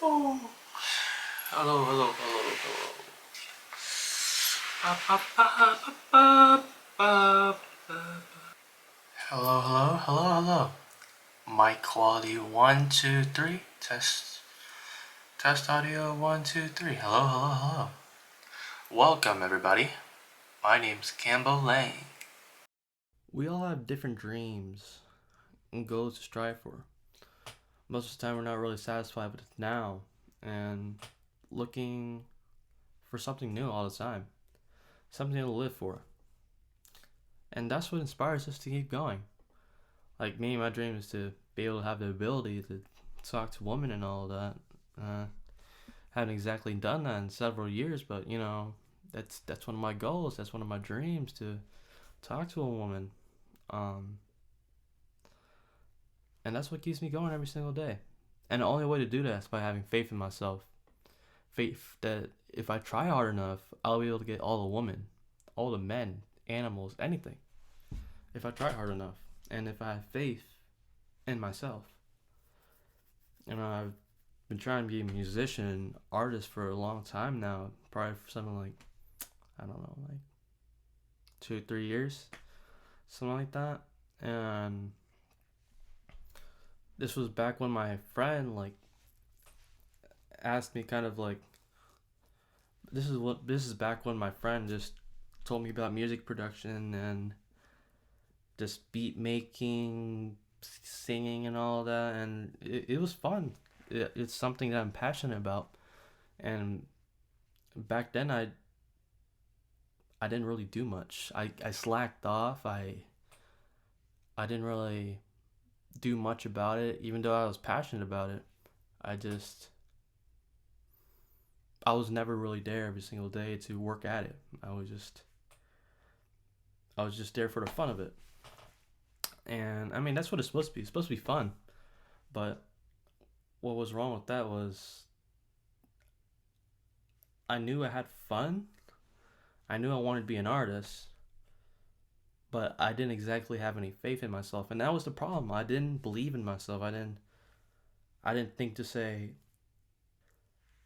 Oh. Hello. Ba, ba, ba, ba, ba, ba. Hello. Mic quality 1 2 3. Test audio 1 2 3. Hello. Welcome everybody. My name's Cambo Lang. We all have different dreams and goals to strive for. Most of the time, we're not really satisfied with it now and looking for something new all the time, something to live for. And that's what inspires us to keep going. Like me, my dream is to be able to have the ability to talk to women and all of that. Haven't exactly done that in several years, but that's one of my goals. That's one of my dreams to talk to a woman. And that's what keeps me going every single day. And the only way to do that is by having faith in myself. Faith that if I try hard enough, I'll be able to get all the women, all the men, animals, anything. If I try hard enough. And if I have faith in myself. I've been trying to be a musician, artist for a long time now. Probably for something like, I don't know, like 2-3 years. Something like that. And this was back when my friend asked me kind of like, this is back when my friend just told me about music production and just beat making, singing and all that, and it was fun. It's something that I'm passionate about. And back then I didn't really do much. I slacked off. I didn't really do much about it, even though I was passionate about it. I was never really there every single day to work at it. I was just there for the fun of it. And I mean, that's what it's supposed to be. It's supposed to be fun. But what was wrong with that was I knew I had fun. I knew I wanted to be an artist, but I didn't exactly have any faith in myself, and that was the problem. I didn't believe in myself. I didn't think to say,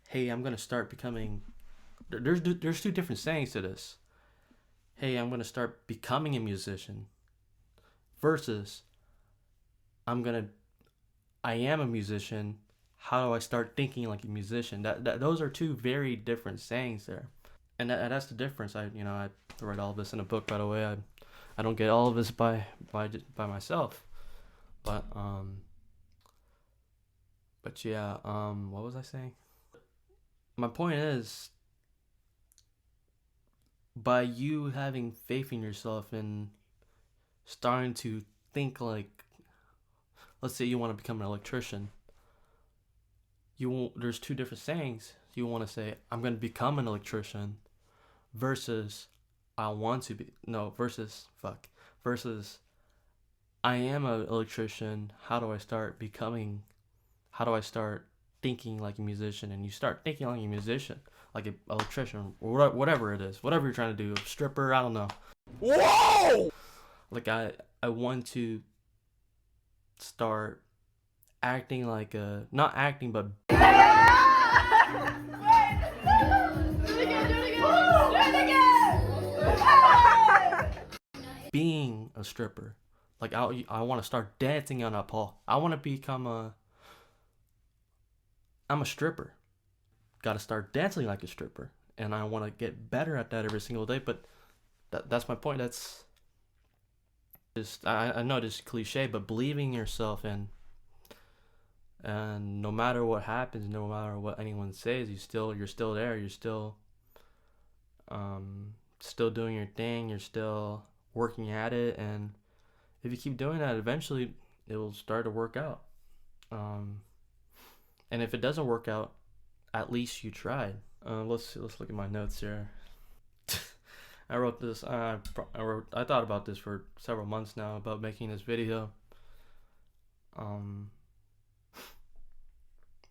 "Hey, I'm gonna start becoming." There's two different sayings to this. Hey, I'm gonna start becoming a musician, versus I'm gonna I am a musician. How do I start thinking like a musician? That those are two very different sayings there, and that's the difference. I write all of this in a book. By the way, I don't get all of this by myself, but yeah. What was I saying? My point is, by you having faith in yourself and starting to think like, let's say you want to become an electrician. There's two different sayings. You want to say, I'm going to become an electrician, versus I want to be, no, versus I am an electrician. How do I start thinking like a musician? And you start thinking like a musician, like an electrician, or whatever it is, whatever you're trying to do, stripper, I don't know. Whoa! Like I want to start acting like not acting, but being a stripper. Like I want to start dancing on a pole. I want to I'm a stripper. Got to start dancing like a stripper, and I want to get better at that every single day. But that's my point. That's just I know this is cliche, but believing in yourself, and no matter what happens, no matter what anyone says, you're still there. You're still doing your thing. You're still working at it, and if you keep doing that, eventually it will start to work out. And if it doesn't work out, at least you tried. Let's look at my notes here. I wrote this. I thought about this for several months now about making this video.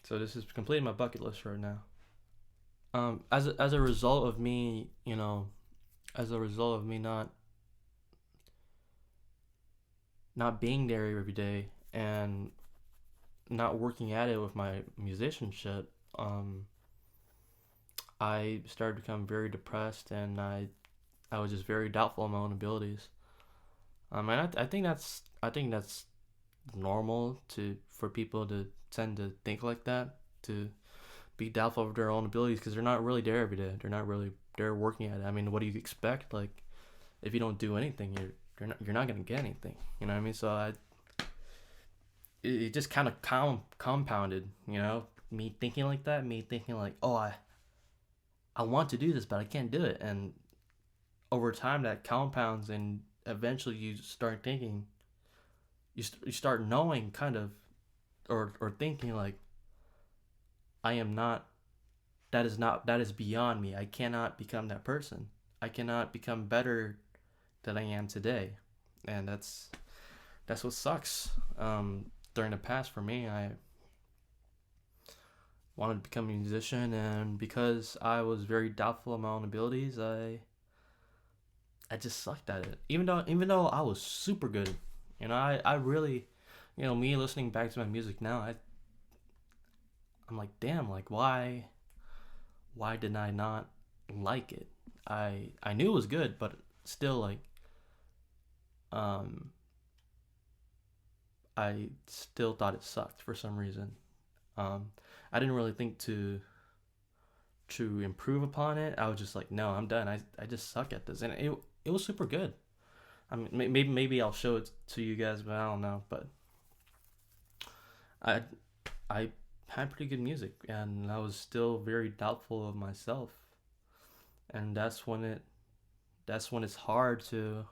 So this is completing my bucket list right now. As a result of me, as a result of me not being there every day and not working at it with my musicianship, um, I started to become very depressed, and I was just very doubtful of my own abilities. And I think that's normal to for people to tend to think like that, to be doubtful of their own abilities because they're not really there every day. They're not really there working at it. I mean, what do you expect? Like, if you don't do anything, you're not gonna get anything. You know what I mean? So it just kind of compounded. You know, me thinking like that, me thinking like, oh, I want to do this, but I can't do it, and over time that compounds, and eventually you start thinking, you start knowing kind of, or thinking like, I am not that is beyond me. I cannot become that person. I cannot become better than I am today, and that's what sucks. During the past for me, I wanted to become a musician, and because I was very doubtful of my own abilities, I just sucked at it. Even though I was super good, I really, me listening back to my music now, I'm like, damn, like why did I not like it? I knew it was good, but still, like, um I still thought it sucked for some reason. Um I didn't really think to improve upon it. I was just like, no, I'm done. I just suck at this, and it was super good. I mean, maybe I'll show it to you guys, but I don't know. But I I had pretty good music, and I was still very doubtful of myself, and that's when it's hard to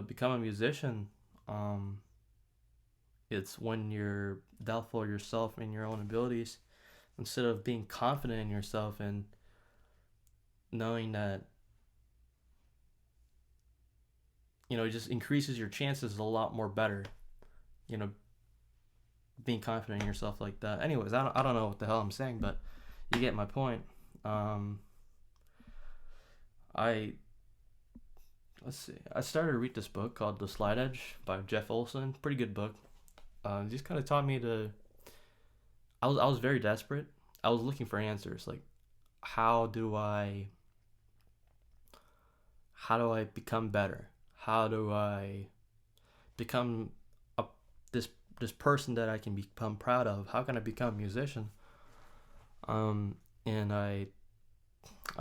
become a musician. Um, it's when you're doubtful of yourself and your own abilities, instead of being confident in yourself and knowing that it just increases your chances a lot more better. You know, being confident in yourself like that. Anyways, I don't know what the hell I'm saying, but you get my point. Um, I let's see. I started to read this book called The Slide Edge by Jeff Olson. Pretty good book. It just kind of taught me to. I was very desperate. I was looking for answers. Like, how do I how do I become better? How do I become a this this person that I can become proud of? How can I become a musician? And I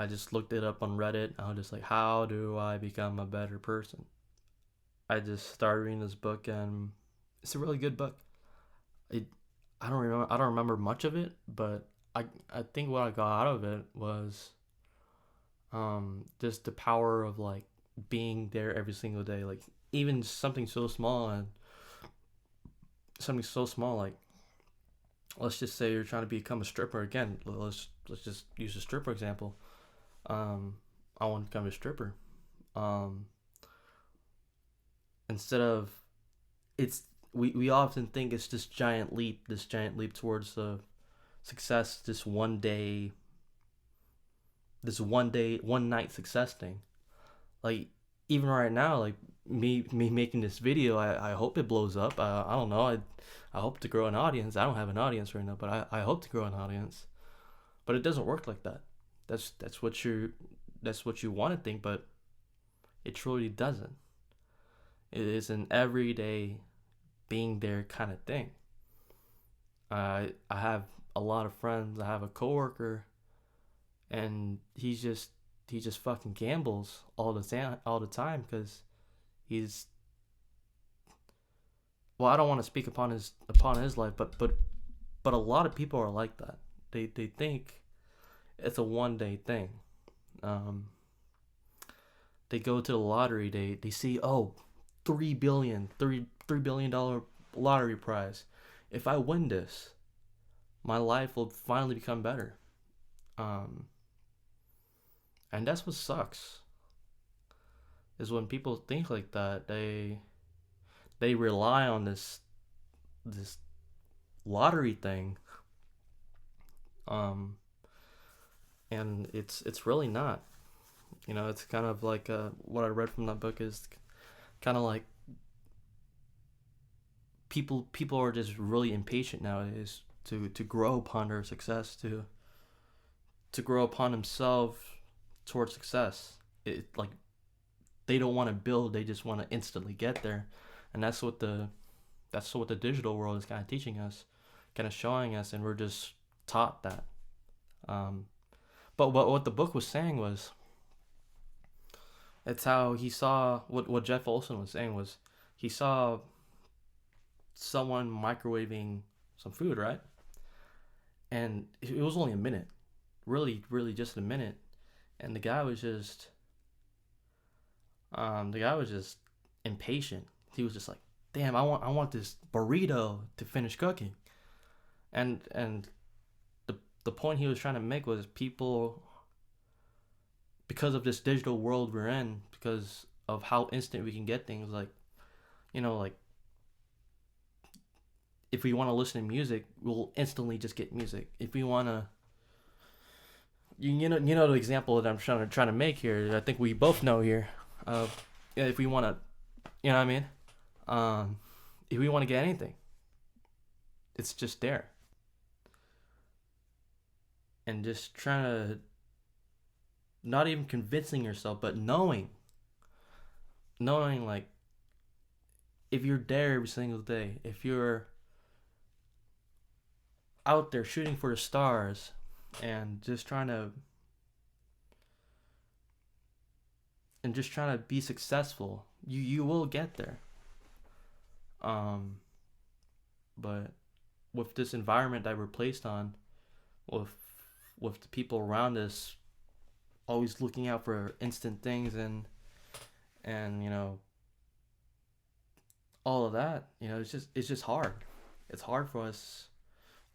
just looked it up on Reddit. I was just like, how do I become a better person? I just started reading this book, and it's a really good book. It I don't remember much of it, but I think what I got out of it was just the power of, like, being there every single day. Like, even something so small, like, let's just say you're trying to become a stripper again. Let's just use a stripper example. Um, I want to become a stripper. Um, Instead of it's we often think it's this giant leap towards success, one night success thing. Like, even right now, like, me making this video, I hope it blows up. I don't know. I hope to grow an audience. I don't have an audience right now, but I hope to grow an audience. But it doesn't work like that. That's what you want to think, but it truly doesn't. It is an everyday being there kind of thing. I have a lot of friends. I have a coworker, and he just fucking gambles all the time because he's well. I don't want to speak upon his life, but a lot of people are like that. They think it's a 1 day thing. Um, they go to the lottery. They see, oh, 3 billion dollar lottery prize. If I win this, my life will finally become better. Um, and that's what sucks, is when people think like that. They rely on this lottery thing. Um, and it's really not. It's kind of like, what I read from that book is kind of like people are just really impatient nowadays to grow upon their success, to grow upon themselves towards success. It like they don't want to build; they just want to instantly get there, and that's what the digital world is kind of teaching us, kind of showing us, and we're just taught that. Um, but what the book was saying was, it's how he saw what Jeff Olson was saying was, he saw someone microwaving some food, right? And it was only a minute, really just a minute, and the guy was just impatient. He was just like, damn, I want this burrito to finish cooking. And the point he was trying to make was, people, because of this digital world we're in, because of how instant we can get things, like, like, if we want to listen to music, we'll instantly just get music. If we want to, you know the example that I'm trying to make here, I think we both know here, of, yeah, if we want to, you know what I mean, if we want to get anything, it's just there. And just trying to, not even convincing yourself, but knowing, like, if you're there every single day, if you're out there shooting for the stars, and just trying to be successful, you will get there. um but with this environment that we're placed on, with the people around us always looking out for instant things, and all of that, it's just hard. It's hard for us,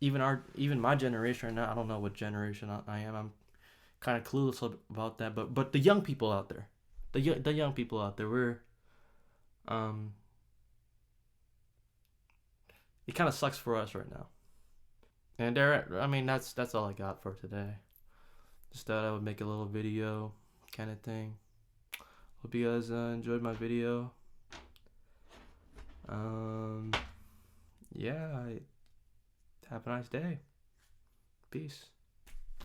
even my generation right now. I don't know what generation I am. I'm kind of clueless about that, but the young people out there, the young people out there, we're um it kind of sucks for us right now. And there, I mean, that's all I got for today. Just thought I would make a little video kind of thing. Hope you guys enjoyed my video. Yeah, have a nice day. Peace.